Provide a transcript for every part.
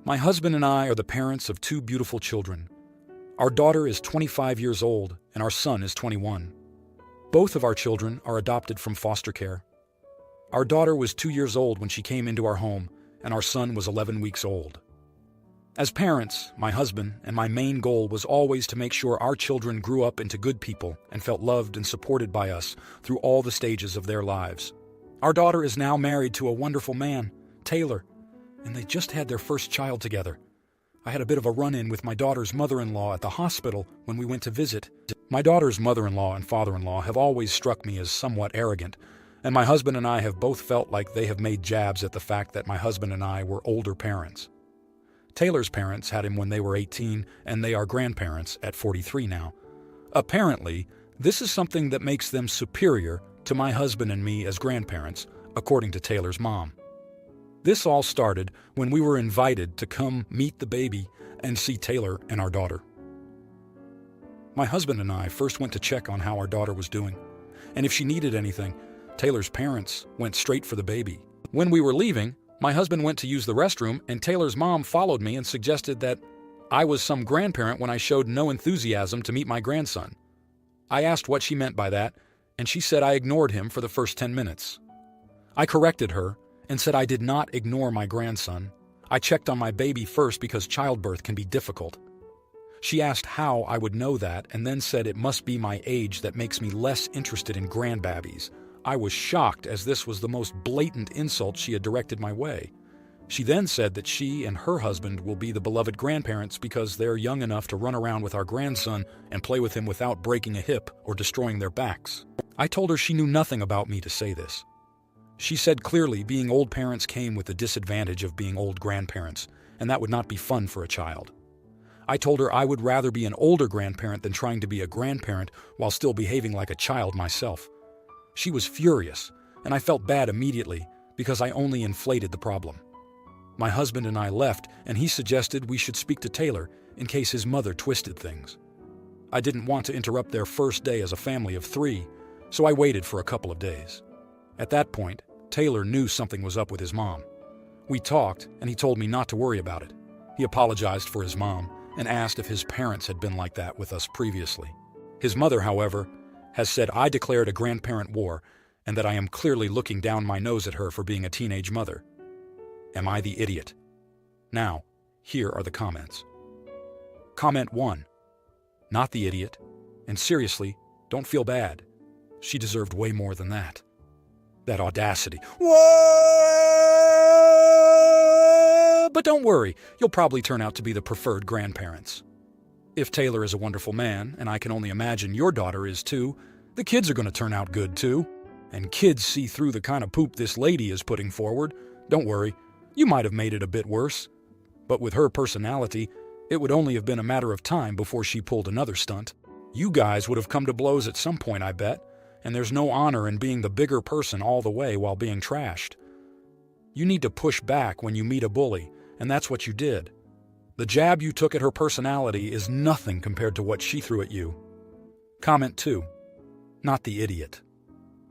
My husband and I are the parents of two beautiful children. Our daughter is 25 years old and our son is 21. Both of our children are adopted from foster care. Our daughter was 2 years old when she came into our home, and our son was 11 weeks old. As parents, my husband and my main goal was always to make sure our children grew up into good people and felt loved and supported by us through all the stages of their lives. Our daughter is now married to a wonderful man, Taylor, and they just had their first child together. I had a bit of a run-in with my daughter's mother-in-law at the hospital when we went to visit. My daughter's mother-in-law and father-in-law have always struck me as somewhat arrogant, and my husband and I have both felt like they have made jabs at the fact that my husband and I were older parents. Taylor's parents had him when they were 18, and they are grandparents at 43 now. Apparently, this is something that makes them superior to my husband and me as grandparents, according to Taylor's mom. This all started when we were invited to come meet the baby and see Taylor and our daughter. My husband and I first went to check on how our daughter was doing, and if she needed anything, Taylor's parents went straight for the baby. When we were leaving, my husband went to use the restroom, and Taylor's mom followed me and suggested that I was some grandparent when I showed no enthusiasm to meet my grandson. I asked what she meant by that, and she said I ignored him for the first 10 minutes. I corrected her and said I did not ignore my grandson. I checked on my baby first because childbirth can be difficult. She asked how I would know that and then said it must be my age that makes me less interested in grandbabies. I was shocked, as this was the most blatant insult she had directed my way. She then said that she and her husband will be the beloved grandparents because they're young enough to run around with our grandson and play with him without breaking a hip or destroying their backs. I told her she knew nothing about me to say this. She said clearly being old parents came with the disadvantage of being old grandparents, and that would not be fun for a child. I told her I would rather be an older grandparent than trying to be a grandparent while still behaving like a child myself. She was furious, and I felt bad immediately because I only inflated the problem. My husband and I left, and he suggested we should speak to Taylor in case his mother twisted things. I didn't want to interrupt their first day as a family of 3, so I waited for a couple of days. At that point, Taylor knew something was up with his mom. We talked, and he told me not to worry about it. He apologized for his mom and asked if his parents had been like that with us previously. His mother, however, has said I declared a grandparent war and that I am clearly looking down my nose at her for being a teenage mother. Am I the idiot? Now, here are the comments. Comment 1. Not the idiot. And seriously, don't feel bad. She deserved way more than that. That audacity. Whoa! But don't worry, you'll probably turn out to be the preferred grandparents. If Taylor is a wonderful man, and I can only imagine your daughter is too, the kids are going to turn out good too. And kids see through the kind of poop this lady is putting forward. Don't worry, you might have made it a bit worse. But with her personality, it would only have been a matter of time before she pulled another stunt. You guys would have come to blows at some point, I bet, and there's no honor in being the bigger person all the way while being trashed. You need to push back when you meet a bully, and that's what you did. The jab you took at her personality is nothing compared to what she threw at you. Comment 2. Not the idiot.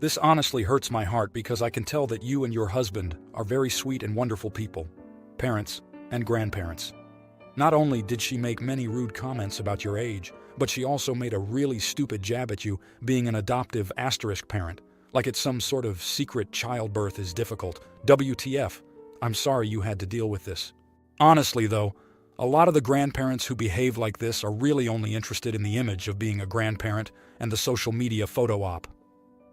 This honestly hurts my heart because I can tell that you and your husband are very sweet and wonderful people, parents and grandparents. Not only did she make many rude comments about your age, but she also made a really stupid jab at you being an adoptive asterisk parent, like it's some sort of secret childbirth is difficult. WTF, I'm sorry you had to deal with this. Honestly though, a lot of the grandparents who behave like this are really only interested in the image of being a grandparent and the social media photo op.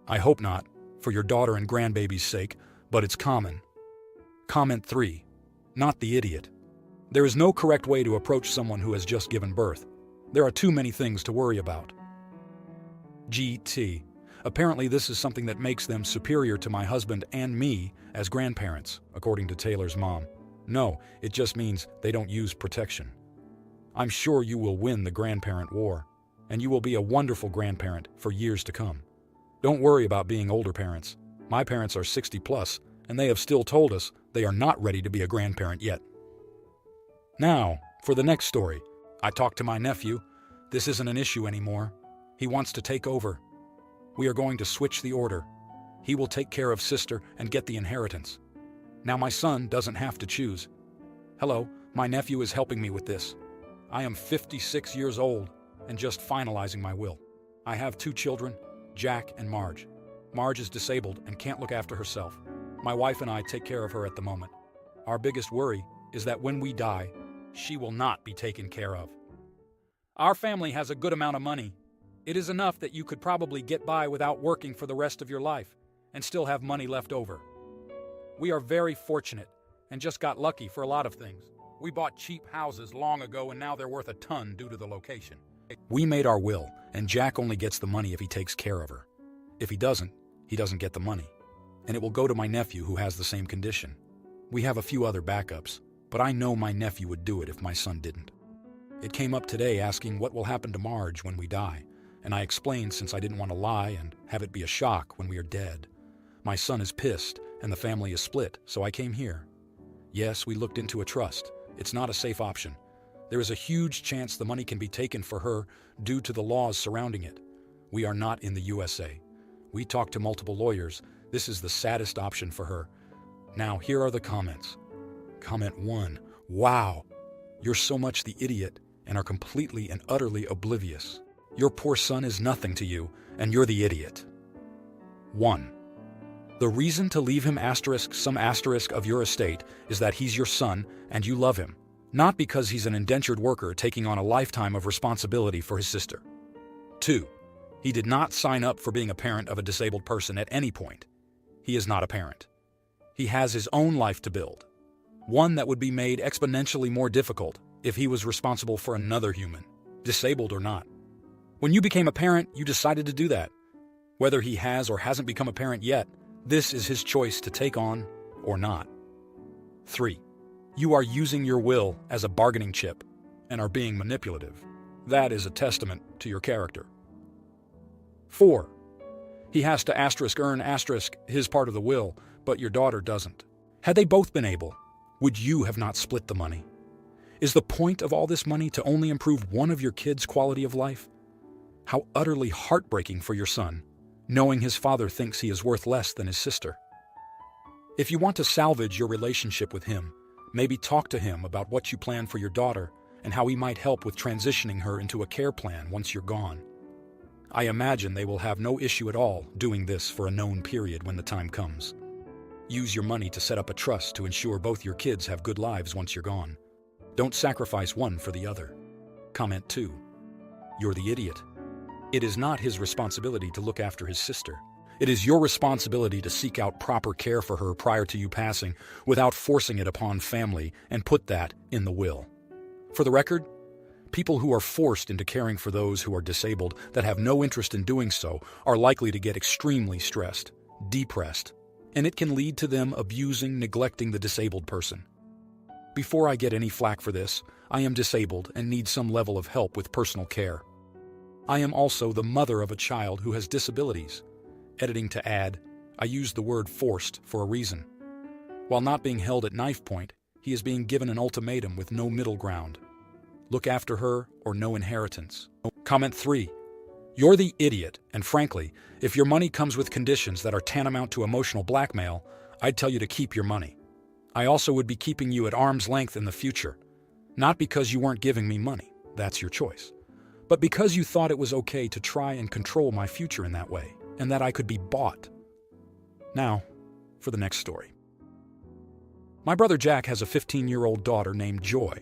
I hope not, for your daughter and grandbaby's sake, but it's common. Comment 3. Not the idiot. There is no correct way to approach someone who has just given birth. There are too many things to worry about. GT. Apparently this is something that makes them superior to my husband and me as grandparents, according to Taylor's mom. No, it just means they don't use protection. I'm sure you will win the grandparent war, and you will be a wonderful grandparent for years to come. Don't worry about being older parents. My parents are 60 plus, and they have still told us they are not ready to be a grandparent yet. Now, for the next story. I talked to my nephew. This isn't an issue anymore. He wants to take over. We are going to switch the order. He will take care of sister and get the inheritance. Now my son doesn't have to choose. Hello, My nephew is helping me with this. I am 56 years old and just finalizing my will. I have 2 children, Jack and Marge. Marge is disabled and can't look after herself. My wife and I take care of her at the moment. Our biggest worry is that when we die, she will not be taken care of. Our family has a good amount of money. It is enough that you could probably get by without working for the rest of your life and still have money left over. We are very fortunate and just got lucky for a lot of things. We bought cheap houses long ago and now they're worth a ton due to the location. We made our will, and Jack only gets the money if he takes care of her. If he doesn't get the money. And it will go to my nephew who has the same condition. We have a few other backups, but I know my nephew would do it if my son didn't. It came up today asking what will happen to Marge when we die, and I explained since I didn't want to lie and have it be a shock when we are dead. My son is pissed, and the family is split, so I came here. Yes, we looked into a trust. It's not a safe option. There is a huge chance the money can be taken for her due to the laws surrounding it. We are not in the USA. We talked to multiple lawyers. This is the saddest option for her. Now, here are the comments. Comment 1. Wow, you're so much the idiot and are completely and utterly oblivious. Your poor son is nothing to you, and you're the idiot. 1. The reason to leave him some asterisk of your estate is that he's your son and you love him, not because he's an indentured worker taking on a lifetime of responsibility for his sister. 2. He did not sign up for being a parent of a disabled person at any point. He is not a parent. He has his own life to build, one that would be made exponentially more difficult if he was responsible for another human, disabled or not. When you became a parent, you decided to do that. Whether he has or hasn't become a parent yet, this is his choice to take on or not. 3. You are using your will as a bargaining chip and are being manipulative. That is a testament to your character. 4. He has to earn his part of the will, but your daughter doesn't. Had they both been able, would you have not split the money? Is the point of all this money to only improve one of your kids' quality of life? How utterly heartbreaking for your son, knowing his father thinks he is worth less than his sister. If you want to salvage your relationship with him, maybe talk to him about what you plan for your daughter and how he might help with transitioning her into a care plan once you're gone. I imagine they will have no issue at all doing this for a known period when the time comes. Use your money to set up a trust to ensure both your kids have good lives once you're gone. Don't sacrifice one for the other. Comment 2. You're the idiot. It is not his responsibility to look after his sister. It is your responsibility to seek out proper care for her prior to you passing without forcing it upon family and put that in the will. For the record, people who are forced into caring for those who are disabled that have no interest in doing so are likely to get extremely stressed, depressed, and it can lead to them neglecting the disabled person. Before I get any flack for this, I am disabled and need some level of help with personal care. I am also the mother of a child who has disabilities. Editing to add, I use the word forced for a reason. While not being held at knife point, he is being given an ultimatum with no middle ground. Look after her or no inheritance. Comment 3. You're the idiot, and frankly, if your money comes with conditions that are tantamount to emotional blackmail, I'd tell you to keep your money. I also would be keeping you at arm's length in the future. Not because you weren't giving me money, that's your choice, but because you thought it was okay to try and control my future in that way, and that I could be bought. Now, for the next story. My brother Jack has a 15-year-old daughter named Joy.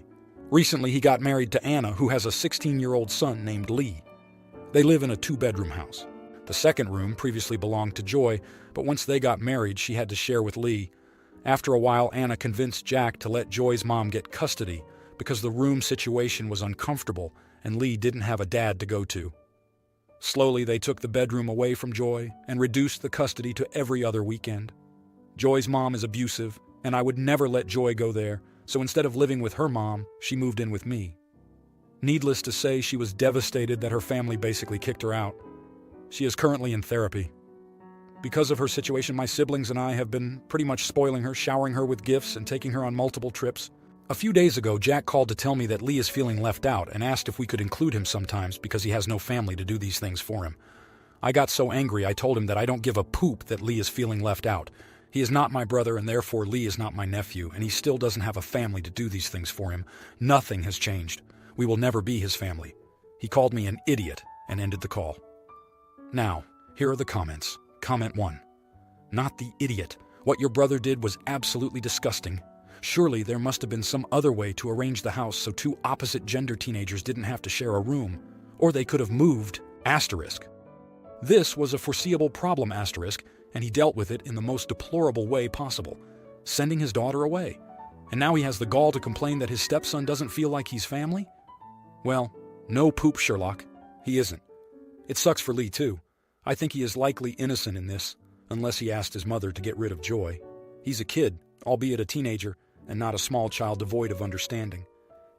Recently, he got married to Anna, who has a 16-year-old son named Lee. They live in a 2-bedroom house. The second room previously belonged to Joy, but once they got married, she had to share with Lee. After a while, Anna convinced Jack to let Joy's mom get custody because the room situation was uncomfortable and Lee didn't have a dad to go to. Slowly, they took the bedroom away from Joy and reduced the custody to every other weekend. Joy's mom is abusive, and I would never let Joy go there, so instead of living with her mom, she moved in with me. Needless to say, she was devastated that her family basically kicked her out. She is currently in therapy. Because of her situation, my siblings and I have been pretty much spoiling her, showering her with gifts, and taking her on multiple trips. A few days ago, Jack called to tell me that Lee is feeling left out and asked if we could include him sometimes because he has no family to do these things for him. I got so angry I told him that I don't give a poop that Lee is feeling left out. He is not my brother, and therefore Lee is not my nephew, and he still doesn't have a family to do these things for him. Nothing has changed. We will never be his family. He called me an idiot and ended the call. Now, here are the comments. Comment 1. Not the idiot. What your brother did was absolutely disgusting. Surely there must have been some other way to arrange the house so two opposite gender teenagers didn't have to share a room. Or they could have moved, asterisk. This was a foreseeable problem, asterisk, and he dealt with it in the most deplorable way possible, sending his daughter away. And now he has the gall to complain that his stepson doesn't feel like he's family? Well, no poop, Sherlock. He isn't. It sucks for Lee, too. I think he is likely innocent in this, unless he asked his mother to get rid of Joy. He's a kid, albeit a teenager, and not a small child devoid of understanding.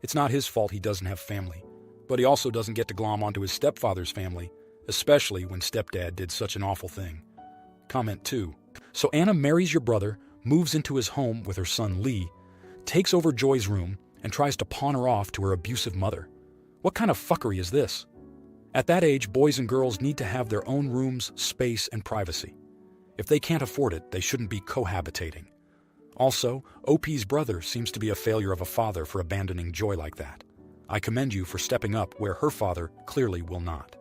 It's not his fault he doesn't have family, but he also doesn't get to glom onto his stepfather's family, especially when stepdad did such an awful thing. Comment 2. So Anna marries your brother, moves into his home with her son Lee, takes over Joy's room, and tries to pawn her off to her abusive mother. What kind of fuckery is this? At that age, boys and girls need to have their own rooms, space, and privacy. If they can't afford it, they shouldn't be cohabitating. Also, OP's brother seems to be a failure of a father for abandoning Joy like that. I commend you for stepping up where her father clearly will not.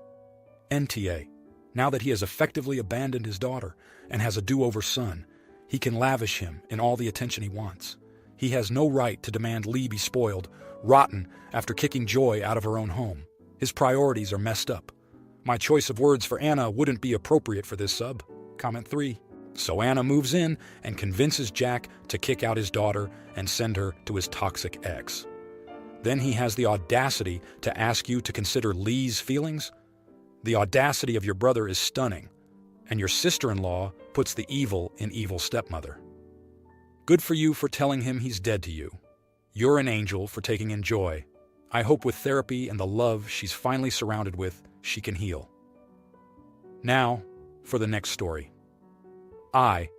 NTA. Now that he has effectively abandoned his daughter and has a do-over son, he can lavish him in all the attention he wants. He has no right to demand Lee be spoiled, rotten, after kicking Joy out of her own home. His priorities are messed up. My choice of words for Anna wouldn't be appropriate for this sub. Comment 3. So Anna moves in and convinces Jack to kick out his daughter and send her to his toxic ex. Then he has the audacity to ask you to consider Lee's feelings? The audacity of your brother is stunning, and your sister-in-law puts the evil in evil stepmother. Good for you for telling him he's dead to you. You're an angel for taking in Joy. I hope with therapy and the love she's finally surrounded with, she can heal. Now, for the next story. I,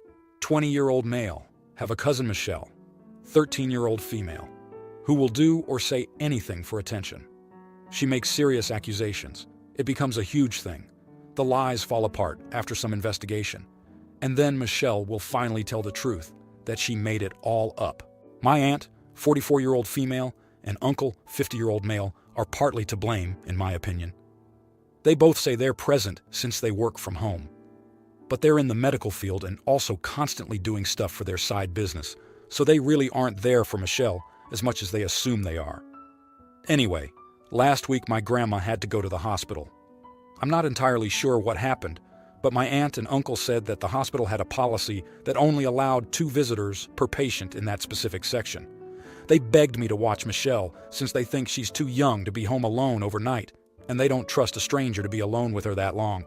20-year-old male, have a cousin Michelle, 13-year-old female, who will do or say anything for attention. She makes serious accusations. It becomes a huge thing. The lies fall apart after some investigation. And then Michelle will finally tell the truth, that she made it all up. My aunt, 44-year-old female, and uncle, 50-year-old male, are partly to blame, in my opinion. They both say they're present since they work from home. But they're in the medical field and also constantly doing stuff for their side business, so they really aren't there for Michelle as much as they assume they are. Anyway, last week my grandma had to go to the hospital. I'm not entirely sure what happened, but my aunt and uncle said that the hospital had a policy that only allowed 2 visitors per patient in that specific section. They begged me to watch Michelle since they think she's too young to be home alone overnight, and they don't trust a stranger to be alone with her that long.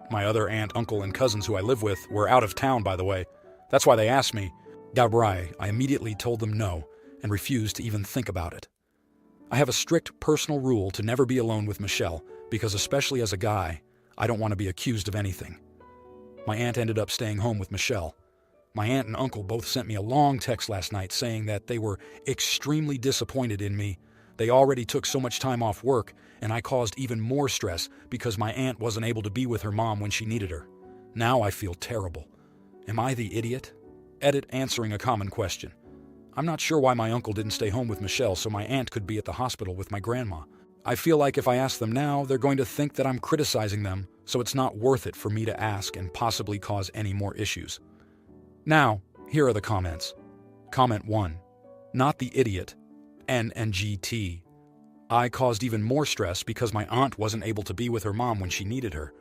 My other aunt, uncle, and cousins who I live with were out of town, by the way. That's why they asked me. Gabrai, I immediately told them no and refused to even think about it. I have a strict personal rule to never be alone with Michelle because, especially as a guy, I don't want to be accused of anything. My aunt ended up staying home with Michelle. My aunt and uncle both sent me a long text last night saying that they were extremely disappointed in me. They already took so much time off work, and I caused even more stress because my aunt wasn't able to be with her mom when she needed her. Now I feel terrible. Am I the idiot? Edit answering a common question. I'm not sure why my uncle didn't stay home with Michelle so my aunt could be at the hospital with my grandma. I feel like if I ask them now, they're going to think that I'm criticizing them, so it's not worth it for me to ask and possibly cause any more issues. Now, here are the comments. Comment 1. Not the idiot. NNGT. I caused even more stress because my aunt wasn't able to be with her mom when she needed her.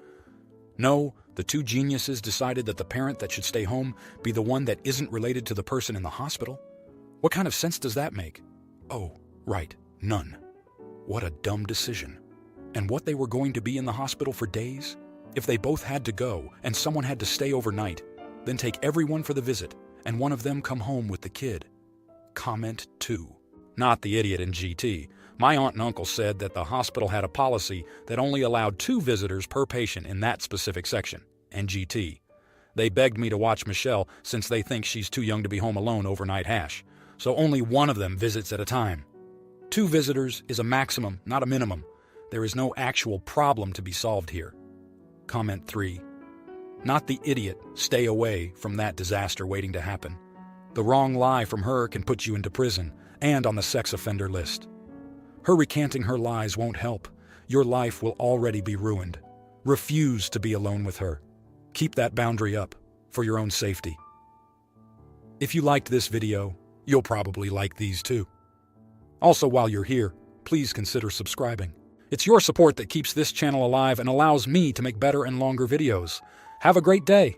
No, the 2 geniuses decided that the parent that should stay home be the one that isn't related to the person in the hospital. What kind of sense does that make? Oh, right, none. What a dumb decision. And what they were going to be in the hospital for days? If they both had to go and someone had to stay overnight, then take everyone for the visit and one of them come home with the kid. Comment 2. Not the idiot in GT. My aunt and uncle said that the hospital had a policy that only allowed 2 visitors per patient in that specific section, NGT. They begged me to watch Michelle since they think she's too young to be home alone overnight hash, so only one of them visits at a time. 2 visitors is a maximum, not a minimum. There is no actual problem to be solved here. Comment 3. not the idiot. Stay away from that disaster waiting to happen. The wrong lie from her can put you into prison and on the sex offender list. Her recanting her lies won't help. Your life will already be ruined. Refuse to be alone with her. Keep that boundary up for your own safety. If you liked this video, you'll probably like these too. Also, while you're here, please consider subscribing. It's your support that keeps this channel alive and allows me to make better and longer videos. Have a great day.